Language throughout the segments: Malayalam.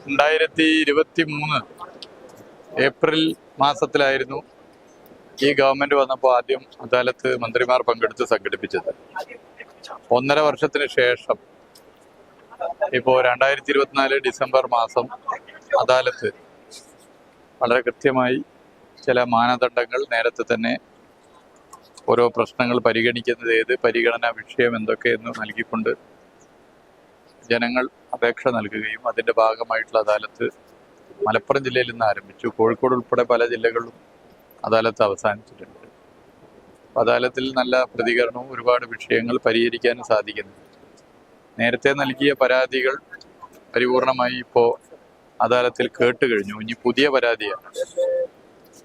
2023 ഏപ്രിൽ മാസത്തിലായിരുന്നു ഈ ഗവൺമെന്റ് വന്നപ്പോൾ ആദ്യം അദാലത്ത് മന്ത്രിമാർ പങ്കെടുത്ത് സംഘടിപ്പിച്ചത്. 1.5 വർഷത്തിന് ശേഷം ഇപ്പോൾ 2024 ഡിസംബർ മാസം അദാലത്ത് വളരെ കൃത്യമായി ചില മാനദണ്ഡങ്ങൾ നേരത്തെ തന്നെ ഓരോ പ്രശ്നങ്ങൾ പരിഗണിക്കുന്നത് ഏത്, പരിഗണനാ വിഷയം എന്തൊക്കെയെന്ന് നൽകിക്കൊണ്ട് ജനങ്ങൾ അപേക്ഷ നൽകുകയും അതിൻ്റെ ഭാഗമായിട്ടുള്ള അദാലത്ത് മലപ്പുറം ജില്ലയിൽ നിന്ന് ആരംഭിച്ചു. കോഴിക്കോട് ഉൾപ്പെടെ പല ജില്ലകളിലും അദാലത്ത് അവസാനിച്ചിട്ടുണ്ട്. അദാലത്തിൽ നല്ല പ്രതികരണവും ഒരുപാട് വിഷയങ്ങൾ പരിഹരിക്കാനും സാധിക്കുന്നുണ്ട്. നേരത്തെ നൽകിയ പരാതികൾ പരിപൂർണമായി ഇപ്പോൾ അദാലത്തിൽ കേട്ട് കഴിഞ്ഞു. ഇനി പുതിയ പരാതിയാണ്.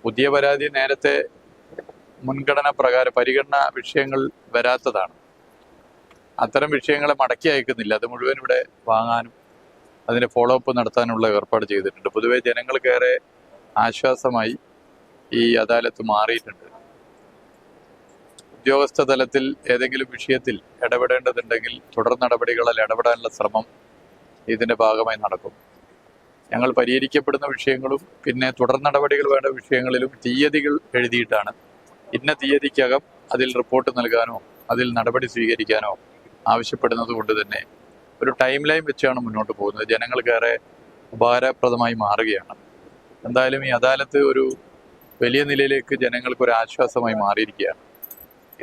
പുതിയ പരാതി നേരത്തെ മുൻഗണന പ്രകാരം പരിഗണന വിഷയങ്ങൾ വരാത്തതാണ്. അത്തരം വിഷയങ്ങളെ മടക്കി അയക്കുന്നില്ല. അത് മുഴുവൻ ഇവിടെ വാങ്ങാനും അതിൻ്റെ ഫോളോ അപ്പ് നടത്താനുള്ള ഏർപ്പാട് ചെയ്തിട്ടുണ്ട്. പൊതുവെ ജനങ്ങൾക്കേറെ ആശ്വാസമായി ഈ അദാലത്ത് മാറിയിട്ടുണ്ട്. ഉദ്യോഗസ്ഥ തലത്തിൽ ഏതെങ്കിലും വിഷയത്തിൽ ഇടപെടേണ്ടതുണ്ടെങ്കിൽ തുടർ നടപടികളിൽ ഇടപെടാനുള്ള ശ്രമം ഇതിൻ്റെ ഭാഗമായി നടക്കും. ഞങ്ങൾ പരിഹരിക്കപ്പെടുന്ന വിഷയങ്ങളും പിന്നെ തുടർ നടപടികൾ വേണ്ട വിഷയങ്ങളിലും തീയതികൾ എഴുതിയിട്ടാണ്. ഇന്ന തീയതിക്കകം അതിൽ റിപ്പോർട്ട് നൽകാനോ അതിൽ നടപടി സ്വീകരിക്കാനോ ആവശ്യപ്പെടുന്നത് കൊണ്ട് തന്നെ ഒരു ടൈം ലൈൻ വെച്ചാണ് മുന്നോട്ട് പോകുന്നത്. ജനങ്ങൾക്കേറെ ഉപകാരപ്രദമായി മാറുകയാണ്. എന്തായാലും ഈ അദാലത്ത് ഒരു വലിയ നിലയിലേക്ക് ജനങ്ങൾക്കൊരു ആശ്വാസമായി മാറിയിരിക്കുകയാണ്.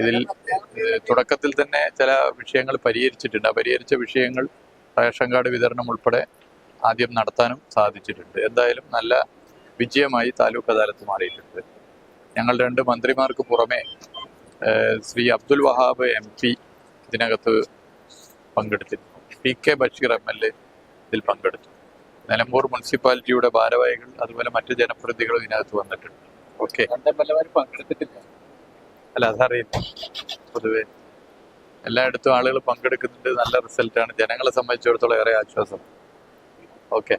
ഇതിൽ തുടക്കത്തിൽ തന്നെ ചില വിഷയങ്ങൾ പരിഹരിച്ചിട്ടുണ്ട്. ആ പരിഹരിച്ച വിഷയങ്ങൾ റേഷൻ കാർഡ് വിതരണം ഉൾപ്പെടെ ആദ്യം നടത്താനും സാധിച്ചിട്ടുണ്ട്. എന്തായാലും നല്ല വിജയമായി താലൂക്ക് അദാലത്ത് മാറിയിട്ടുണ്ട്. ഞങ്ങൾ 2 മന്ത്രിമാർക്ക് പുറമെ ശ്രീ അബ്ദുൽ വഹാബ് MP ഇതിനകത്ത് പങ്കെടുത്തിരുന്നു. PK ബഷീർ MLA ഇതിൽ പങ്കെടുത്തു. നിലമ്പൂർ മുനിസിപ്പാലിറ്റിയുടെ ഭാരവാഹികൾ അതുപോലെ മറ്റു ജനപ്രതിനിധികളും ഇതിനകത്ത് വന്നിട്ടുണ്ട്. ഓക്കെ, പങ്കെടുത്തിട്ടില്ല അല്ല, അതറിയില്ല. പൊതുവെ എല്ലായിടത്തും ആളുകൾ പങ്കെടുക്കുന്നുണ്ട്. നല്ല റിസൾട്ടാണ്. ജനങ്ങളെ സംബന്ധിച്ചിടത്തോളം ഏറെ ആശ്വാസം. ഓക്കെ.